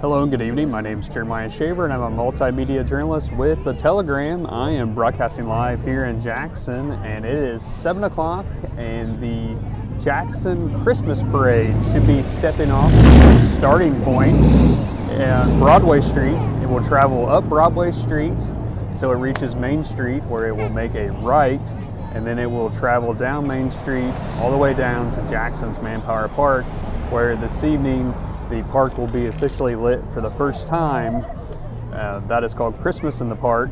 Hello and good evening. My name is Jeremiah Shaver and I'm a multimedia journalist with The Telegram. I am broadcasting live here in Jackson and it is 7 o'clock and the Jackson Christmas Parade should be stepping off at its starting point on Broadway Street. It will travel up Broadway Street until it reaches Main Street, where it will make a right, and then it will travel down Main Street all the way down to Jackson's Manpower Park, where this evening the park will be officially lit for the first time. That is called Christmas in the Park,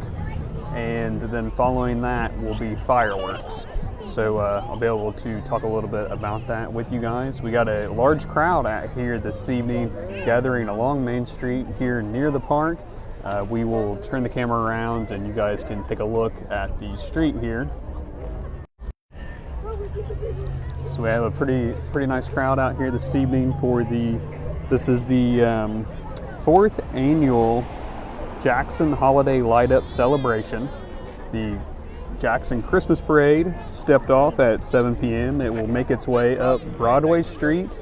and then following that will be fireworks. So I'll be able to talk a little bit about that with you guys. We got a large crowd out here this evening gathering along Main Street here near the park. We will turn the camera around and you guys can take a look at the street here. So we have a pretty nice crowd out here this evening for this is the fourth annual Jackson Holiday Light Up Celebration. The Jackson Christmas Parade stepped off at 7 p.m. It will make its way up Broadway Street.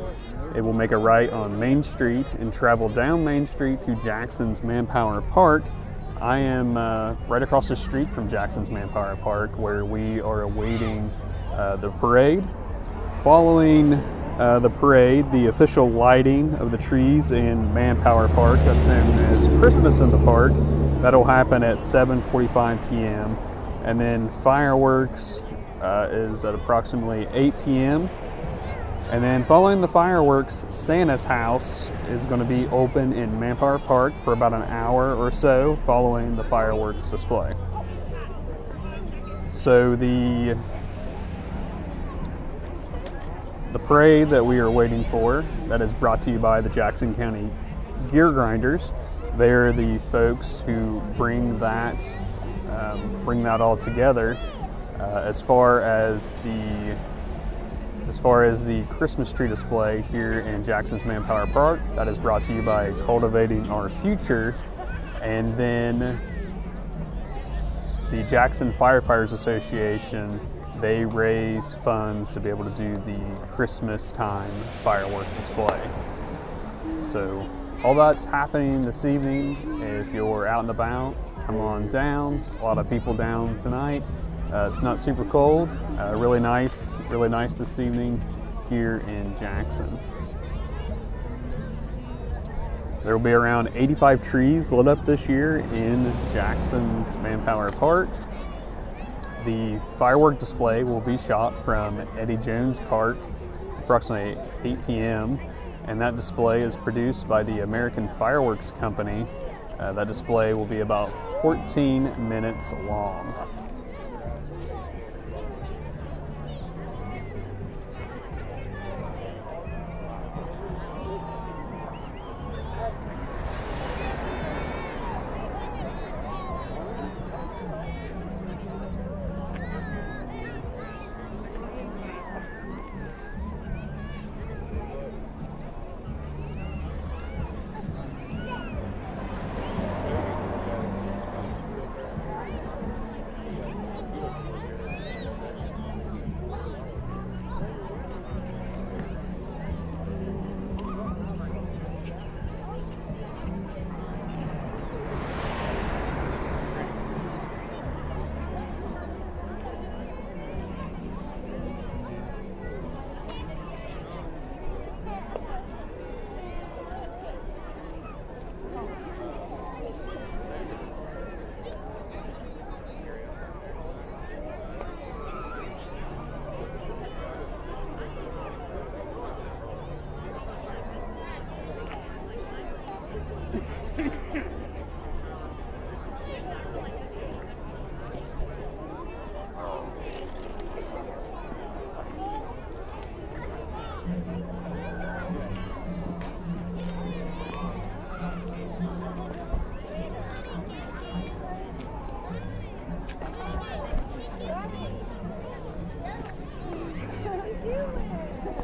It will make a right on Main Street and travel down Main Street to Jackson's Manpower Park. I am right across the street from Jackson's Manpower Park, where we are awaiting the parade. Following the parade, the official lighting of the trees in Manpower Park, that's known as Christmas in the Park, that'll happen at 7:45 p.m. And then fireworks is at approximately 8 p.m. And then following the fireworks, Santa's house is going to be open in Manpower Park for about an hour or so following the fireworks display. So the parade that we are waiting for, that is brought to you by the Jackson County Gear Grinders. They're the folks who bring that all together. As far as the Christmas tree display here in Jackson's Manpower Park, that is brought to you by Cultivating Our Future. And then the Jackson Firefighters Association, they raise funds to be able to do the Christmas time firework display. So all that's happening this evening. If you're out and about, come on down. A lot of people down tonight. It's not super cold. Really nice this evening here in Jackson. There will be around 85 trees lit up this year in Jackson's Manpower Park. The firework display will be shot from Eddie Jones Park, approximately 8 p.m. And that display is produced by the American Fireworks Company. That display will be about 14 minutes long.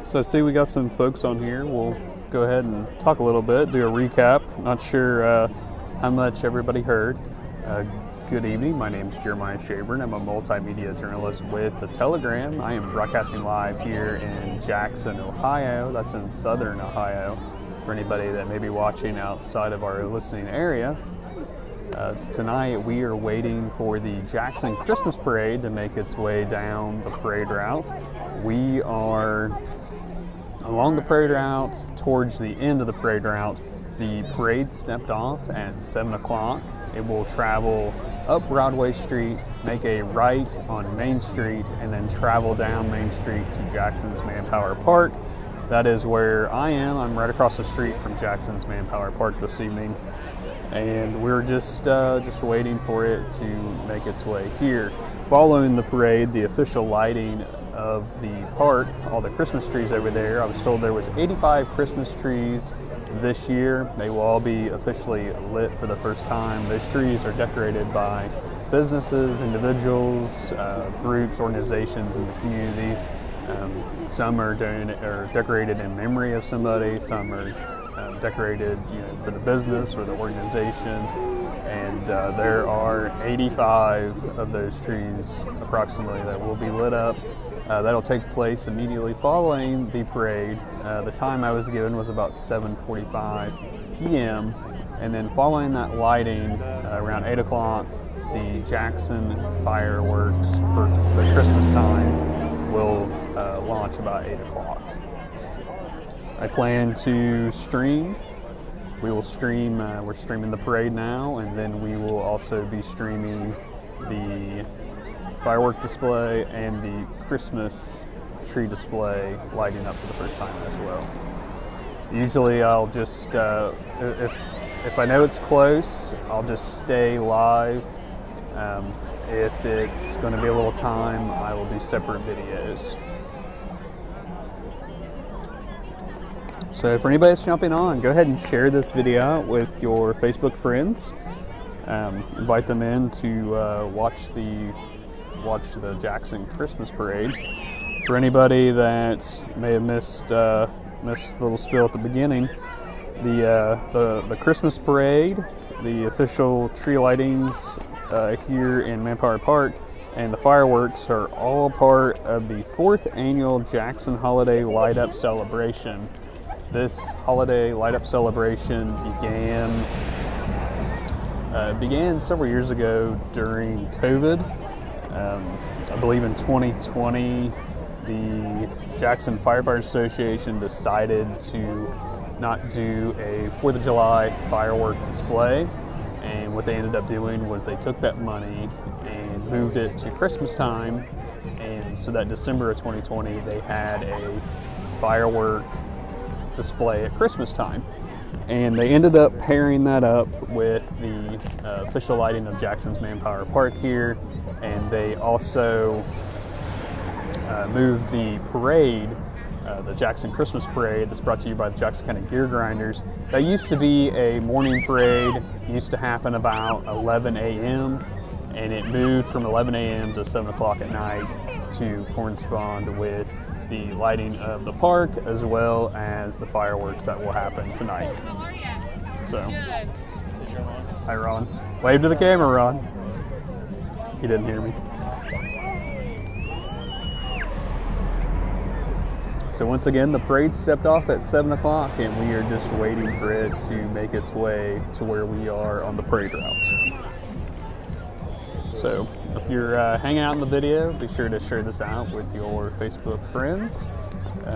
So I see we got some folks on here. We'll go ahead and talk a little bit, do a recap. Not sure how much everybody heard. Good evening, my name is Jeremiah Schaburn. I'm a multimedia journalist with The Telegram. I am broadcasting live here in Jackson, Ohio. That's in southern Ohio, for anybody that may be watching outside of our listening area. Tonight we are waiting for the Jackson Christmas Parade to make its way down the parade route. We are along the parade route towards the end of the parade route. The parade stepped off at 7 o'clock. It will travel up Broadway Street, make a right on Main Street, and then travel down Main Street to Jackson's Manpower Park. That is where I am. I'm right across the street from Jackson's Manpower Park this evening. And we're just waiting for it to make its way here. Following the parade, the official lighting of the park, all the Christmas trees over there, I was told there was 85 Christmas trees this year. They will all be officially lit for the first time. Those trees are decorated by businesses, individuals, groups, organizations in the community. Some are decorated in memory of somebody, some are decorated for the business or the organization, and there are 85 of those trees approximately that will be lit up. That'll take place immediately following the parade. The time I was given was about 7:45 p.m. and then following that lighting around 8 o'clock, the Jackson fireworks for the Christmas time will launch about 8 o'clock. I plan to stream. We will stream, we're streaming the parade now, and then we will also be streaming the firework display and the Christmas tree display lighting up for the first time as well. Usually I'll just, if I know it's close, I'll just stay live. If it's going to be a little time, I will do separate videos. So for anybody that's jumping on, go ahead and share this video out with your Facebook friends. Invite them in to watch the Jackson Christmas Parade. For anybody that may have missed the little spiel at the beginning, the Christmas Parade, the official tree lightings here in Manpower Park, and the fireworks are all part of the 4th annual Jackson Holiday Light Up Celebration. This holiday light up celebration began several years ago during COVID. I believe in 2020, the Jackson Firefighters Association decided to not do a 4th of July firework display. And what they ended up doing was they took that money and moved it to Christmas time. And so that December of 2020, they had a firework display at Christmas time. And they ended up pairing that up with the official lighting of Jackson's Manpower Park here. And they also moved the parade, the Jackson Christmas Parade that's brought to you by the Jackson County Gear Grinders. That used to be a morning parade. It used to happen about 11 a.m. and it moved from 11 a.m. to 7 o'clock at night to correspond with the lighting of the park as well as the fireworks that will happen tonight. So, hi Ron. Wave to the camera, Ron. He didn't hear me. So once again, the parade stepped off at 7 o'clock and we are just waiting for it to make its way to where we are on the parade route. So if you're hanging out in the video, be sure to share this out with your Facebook friends.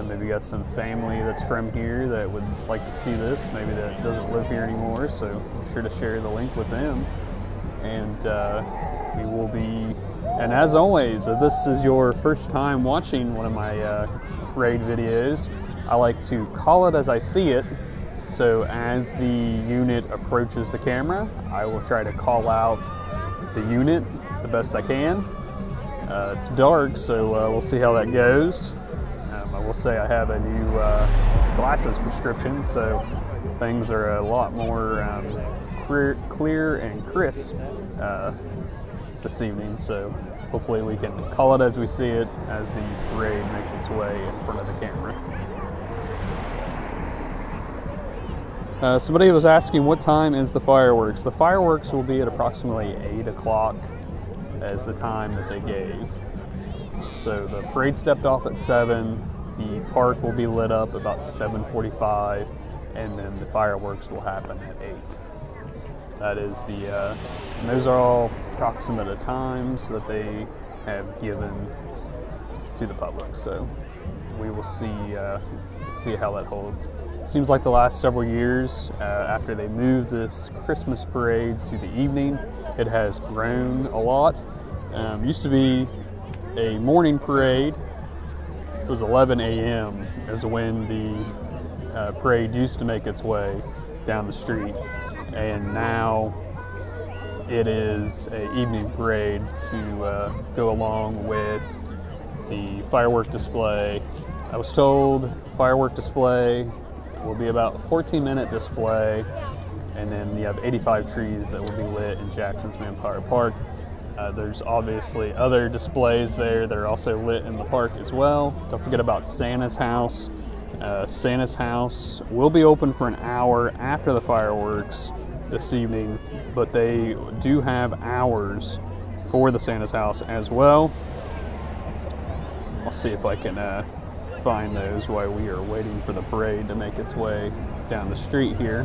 Maybe you got some family that's from here that would like to see this, maybe that doesn't live here anymore, so be sure to share the link with them. And we will be, and as always, if this is your first time watching one of my parade videos, I like to call it as I see it. So as the unit approaches the camera, I will try to call out the unit the best I can. It's dark, so we'll see how that goes. I will say I have a new glasses prescription, so things are a lot more clear and crisp this evening. So hopefully we can call it as we see it as the parade makes its way in front of the camera. Somebody was asking what time is the fireworks. The fireworks will be at approximately 8 o'clock as the time that they gave. So the parade stepped off at 7, the park will be lit up about 7:45, and then the fireworks will happen at 8. That is and those are all approximate times that they have given to the public. So we will see how that holds. It seems like the last several years, after they moved this Christmas parade to the evening, it has grown a lot. Used to be a morning parade. It was 11 a.m. is when the parade used to make its way down the street, and now it is an evening parade to go along with the firework display. I was told firework display will be about a 14-minute display, and then you have 85 trees that will be lit in Jackson's Manpower Park. There's obviously other displays there that are also lit in the park as well. Don't forget about Santa's house. Santa's house will be open for an hour after the fireworks this evening, but they do have hours for the Santa's house as well. I'll see if I can find those while we are waiting for the parade to make its way down the street here.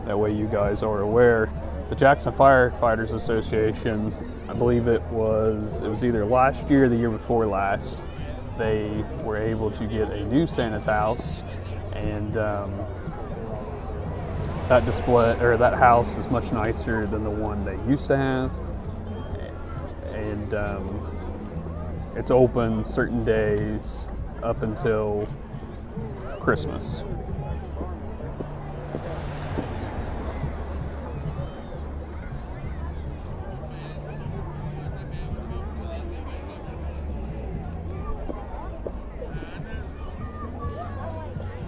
That way you guys are aware. The Jackson Firefighters Association, I believe it was either last year or the year before last, they were able to get a new Santa's house, and that display, or that house, is much nicer than the one they used to have, and it's open certain days up until Christmas.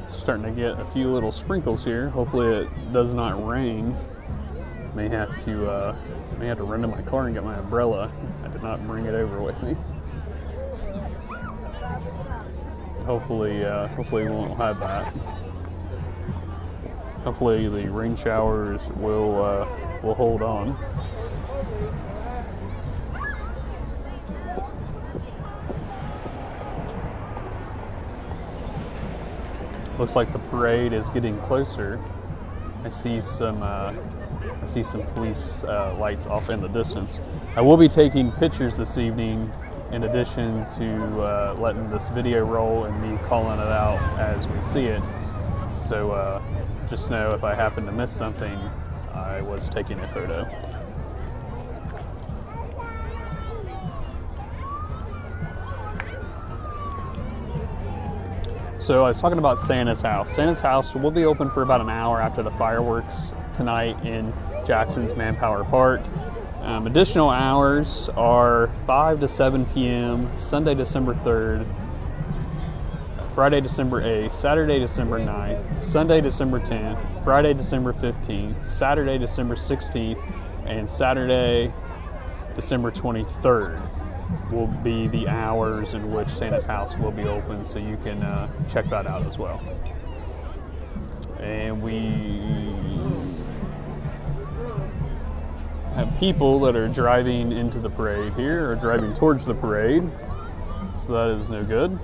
Starting to get a few little sprinkles here. Hopefully it does not rain. May have to run to my car and get my umbrella. I did not bring it over with me. Hopefully we won't have that. Hopefully the rain showers will hold on. Looks like the parade is getting closer. I see some police lights off in the distance. I will be taking pictures this evening, in addition to letting this video roll and me calling it out as we see it. So just know if I happen to miss something, I was taking a photo. So I was talking about Santa's house. Santa's house will be open for about an hour after the fireworks tonight in Jackson's Manpower Park. Additional hours are 5 to 7 p.m. Sunday, December 3rd, Friday, December 8th, Saturday, December 9th, Sunday, December 10th, Friday, December 15th, Saturday, December 16th, and Saturday, December 23rd will be the hours in which Santa's house will be open, so you can check that out as well. And we have people that are driving into the parade here, or driving towards the parade, so that is no good.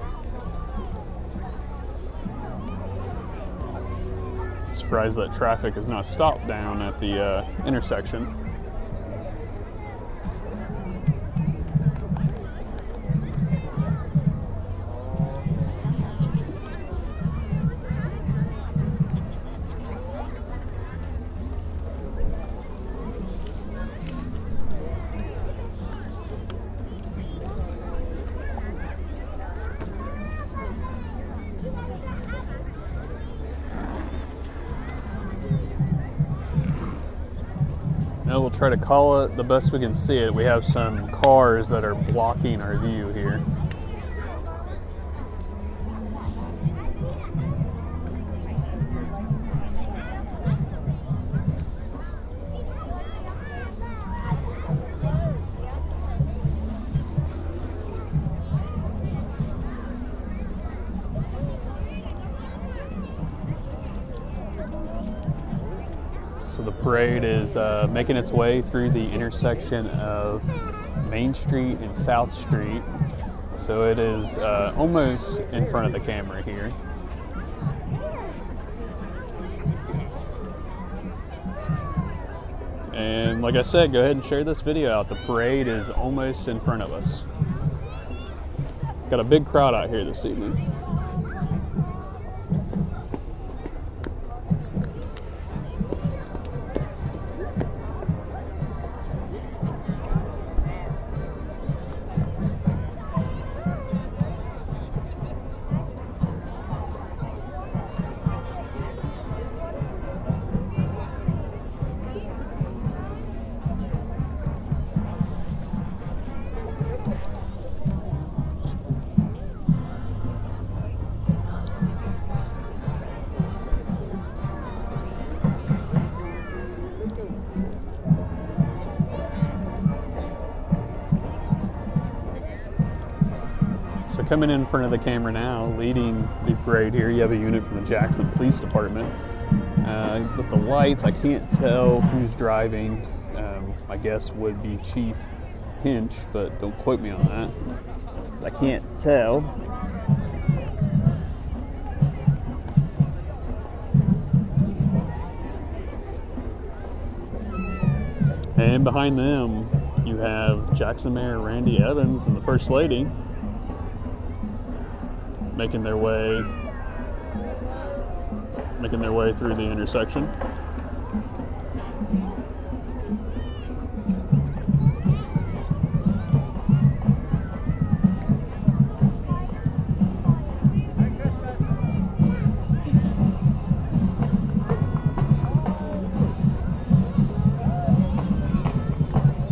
Surprised that traffic is not stopped down at the intersection. We'll try to call it the best we can see it. We have some cars that are blocking our view here. parade is making its way through the intersection of Main Street and South Street. So it is almost in front of the camera here. And like I said, go ahead and share this video out. The parade is almost in front of us. Got a big crowd out here this evening. So coming in front of the camera now, leading the parade here, you have a unit from the Jackson Police Department. With the lights, I can't tell who's driving. My guess would be Chief Hinch, but don't quote me on that, because I can't tell. And behind them, you have Jackson Mayor Randy Evans and the First Lady making their way through the intersection.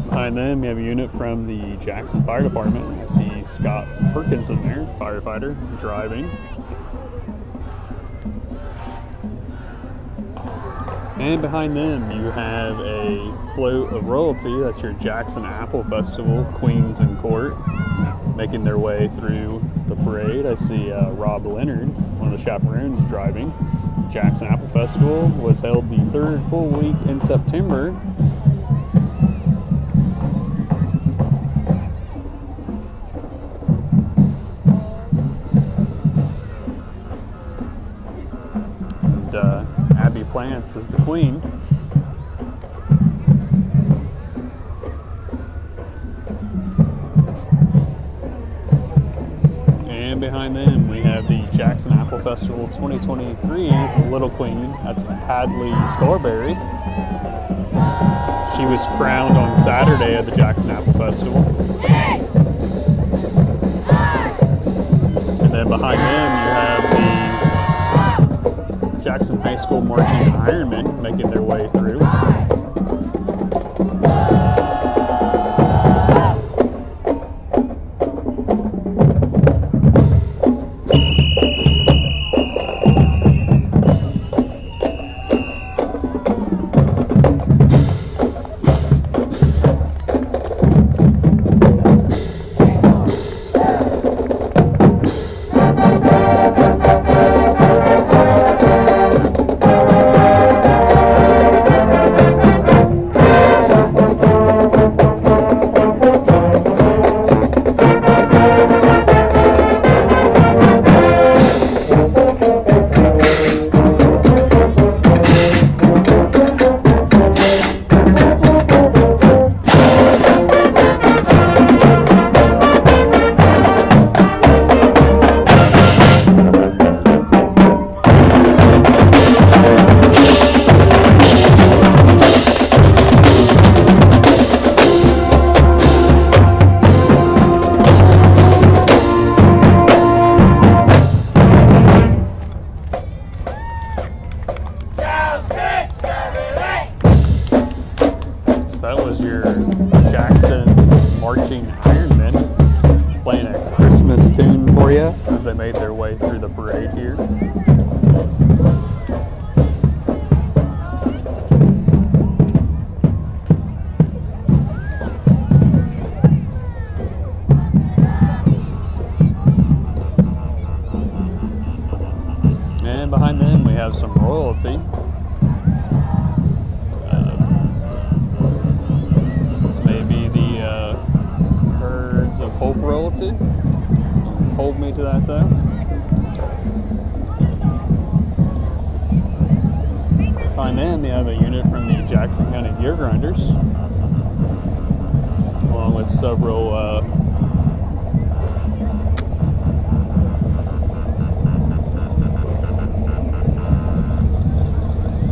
Behind them, you have a unit from the Jackson Fire Department. I see Scott Perkins in there, firefighter, driving. And behind them, you have a float of royalty. That's your Jackson Apple Festival, Queens and Court, making their way through the parade. I see Rob Leonard, one of the chaperones, driving. Jackson Apple Festival was held the third full week in September. Abby Plants is the queen. And behind them we have the Jackson Apple Festival 2023 Little Queen. That's Hadley Scarberry. She was crowned on Saturday at the Jackson Apple Festival. And then behind them you have the Jackson High School Marching Ironmen making their way through. That was your Jackson Marching Ironmen playing a Christmas tune for you as they made their way through the parade here. And behind them we have some royalty. Polk royalty. Hold me to that though. Behind them, you have a unit from the Jackson County Deer Grinders, along with several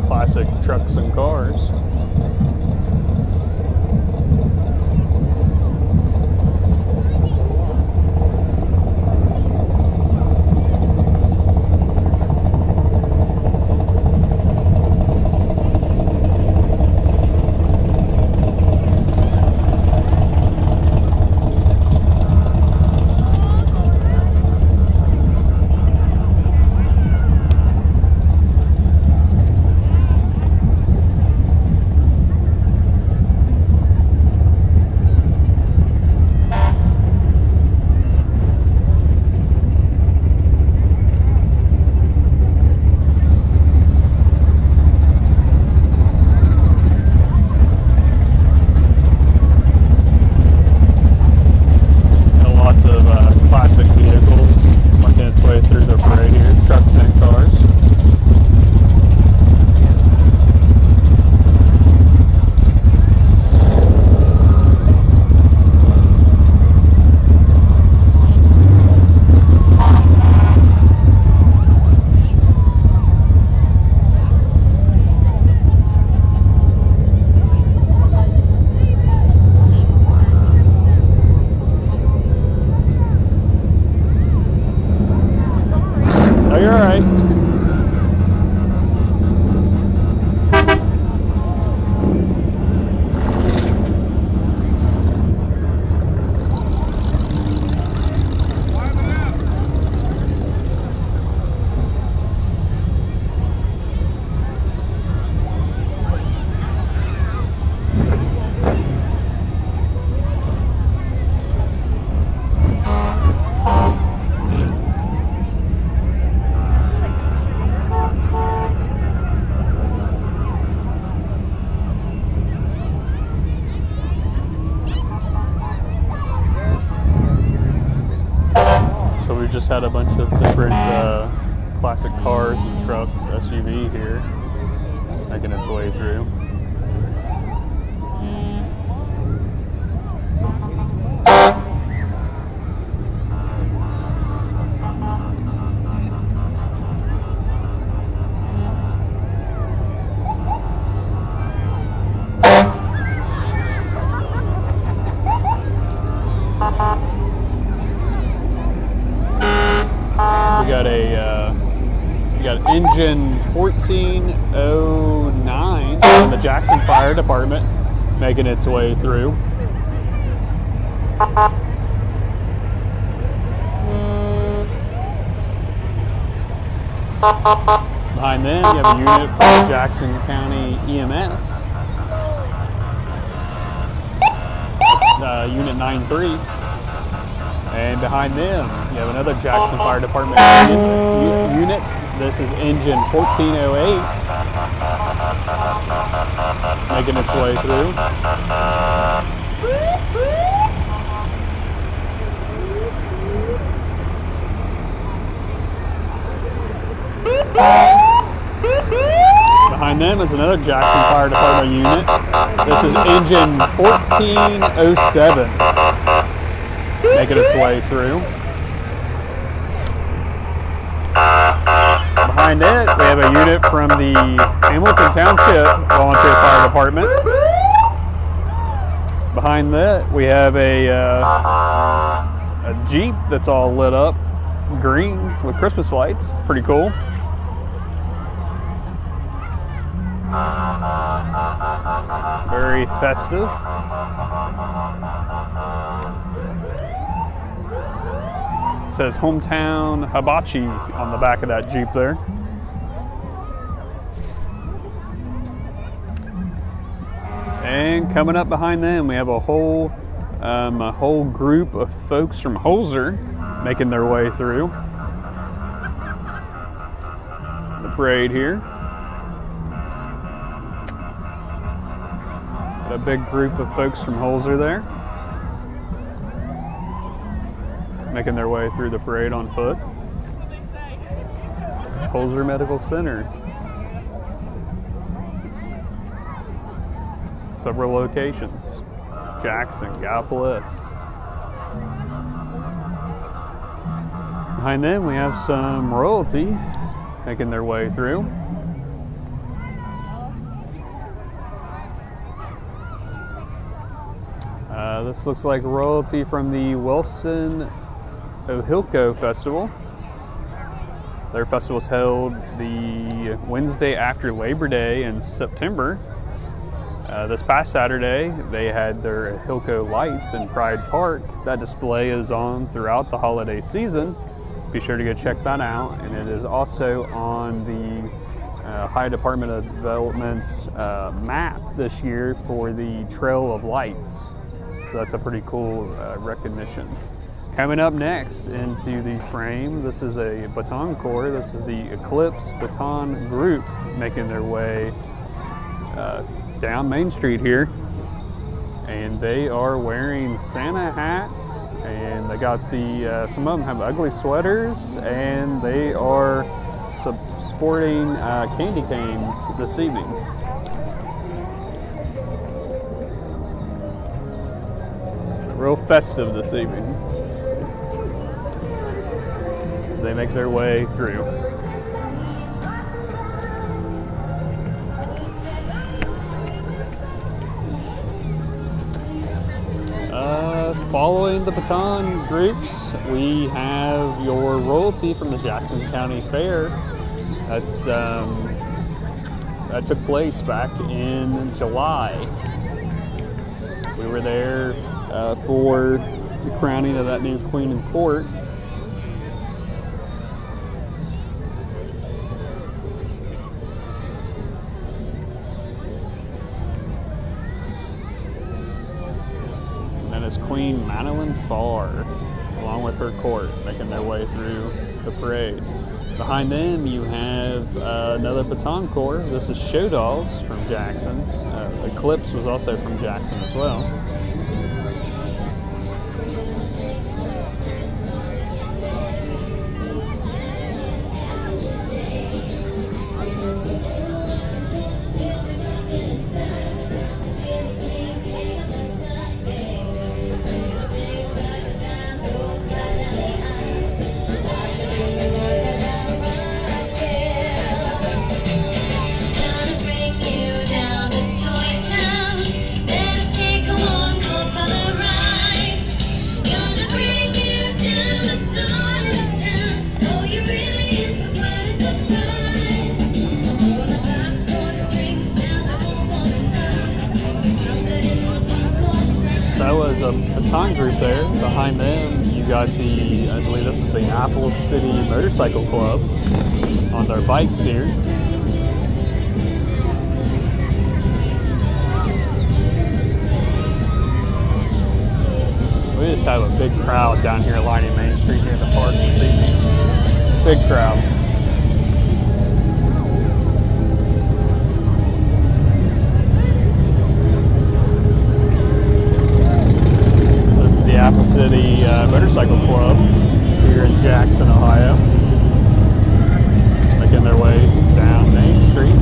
classic trucks and cars. Just had a bunch of different classic cars and trucks, SUV here, making its way through. We got engine 1409 from the Jackson Fire Department making its way through. Behind them, you have a unit from the Jackson County EMS, Unit 93. And behind them, you have another Jackson Fire Department unit. This is engine 1408, making its way through. Behind them is another Jackson Fire Department unit. This is engine 1407. Making its way through. Behind it, we have a unit from the Hamilton Township Volunteer Fire Department. Behind that, we have a Jeep that's all lit up green with Christmas lights. Pretty cool. Very festive. It says Hometown Hibachi on the back of that Jeep there. And coming up behind them, we have a whole group of folks from Holzer making their way through the parade here. Got a big group of folks from Holzer there. making their way through the parade on foot. Holzer Medical Center. Several locations. Jackson, Gallipolis. Behind them we have some royalty making their way through. This looks like royalty from the Wellston Ohilco Festival. Their festival is held the Wednesday after Labor Day in September. This past Saturday, they had their Ohilco lights in Pride Park. That display is on throughout the holiday season. Be sure to go check that out. And it is also on the Ohio Department of Development's map this year for the Trail of Lights. So that's a pretty cool recognition. Coming up next into the frame, this is a baton corps. This is the Eclipse Baton Group making their way down Main Street here. And they are wearing Santa hats, and they got the, some of them have ugly sweaters, and they are sporting candy canes this evening. Real festive this evening as they make their way through. Following the baton groups, we have your royalty from the Jackson County Fair. That took place back in July. We were there for the crowning of that new Queen and Court. And then it's Queen Madeline Farr, along with her court, making their way through the parade. Behind them, you have another baton corps. This is Show Dolls from Jackson. Eclipse was also from Jackson as well. A baton group there. Behind them, you got the, I believe this is the Apple City Motorcycle Club on their bikes here. We just have a big crowd down here lining Main Street here in the park this evening. Big crowd. Apple City Motorcycle Club here in Jackson, Ohio, making their way down Main Street.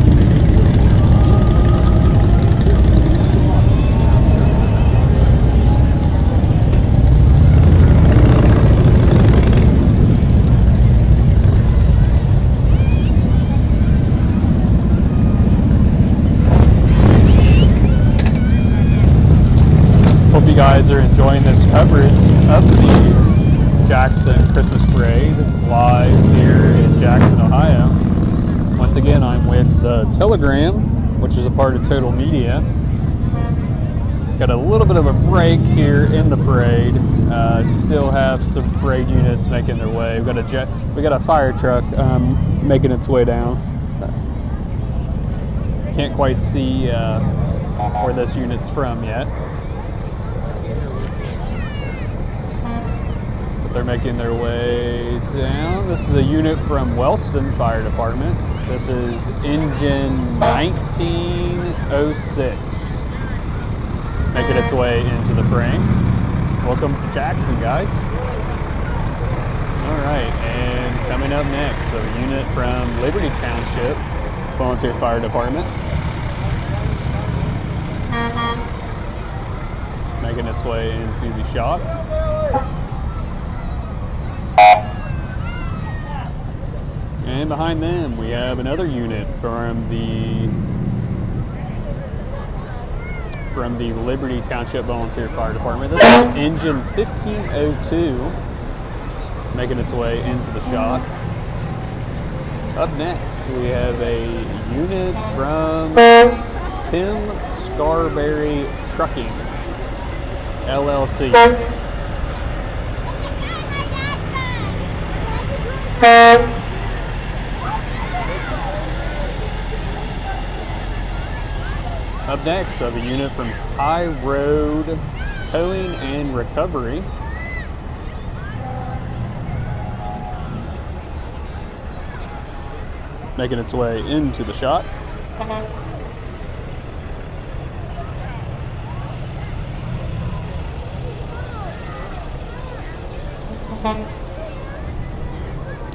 Hope you guys are enjoying this coverage of the Jackson Christmas Parade live here in Jackson, Ohio. Once again, I'm with the Telegram, which is a part of Total Media. Got a little bit of a break here in the parade. Still have some parade units making their way. We got a fire truck making its way down. Can't quite see where this unit's from yet. They're making their way down. This is a unit from Wellston Fire Department. This is engine 1906, making its way into the frame. Welcome to Jackson, guys. All right, and coming up next, we have a unit from Liberty Township Volunteer Fire Department. Making its way into the shop. And behind them, we have another unit from the Liberty Township Volunteer Fire Department. This is engine 1502, making its way into the shop. Up next, we have a unit from Tim Scarberry Trucking, LLC. Up next, we have a unit from High Road Towing and Recovery. Making its way into the shop.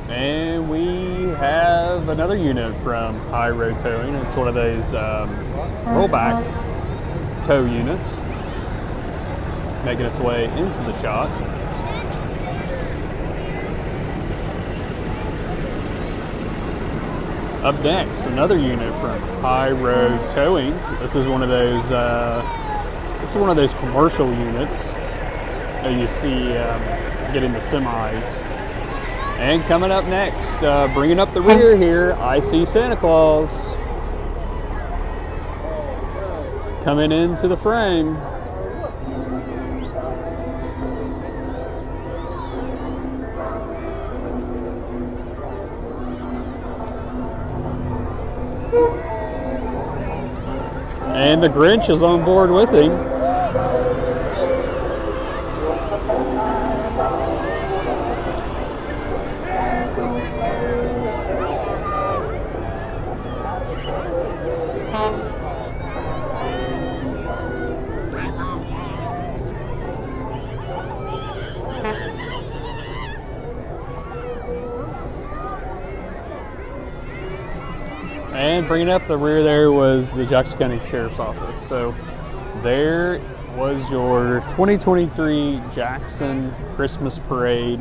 And we have another unit from High Road Towing. It's one of those rollback tow units, making its way into the shop. Up next, another unit from High Road Towing. This is one of those. This is one of those commercial units that you see getting the semis. And coming up next, bringing up the rear here, I see Santa Claus coming into the frame. And the Grinch is on board with him. And bringing up the rear there was the Jackson County Sheriff's Office. So there was your 2023 Jackson Christmas Parade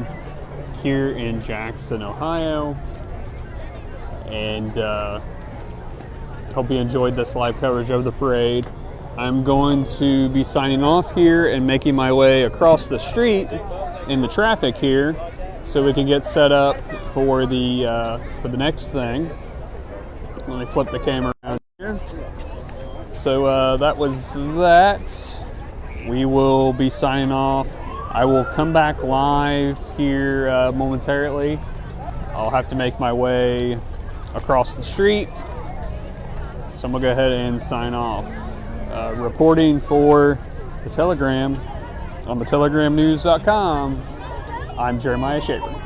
here in Jackson, Ohio. And hope you enjoyed this live coverage of the parade. I'm going to be signing off here and making my way across the street in the traffic here so we can get set up for the next thing. Let me flip the camera around here. So that was that. We will be signing off. I will come back live here momentarily. I'll have to make my way across the street. So I'm going to go ahead and sign off. Reporting for the Telegram on theteleGramNews.com, I'm Jeremiah Shaver.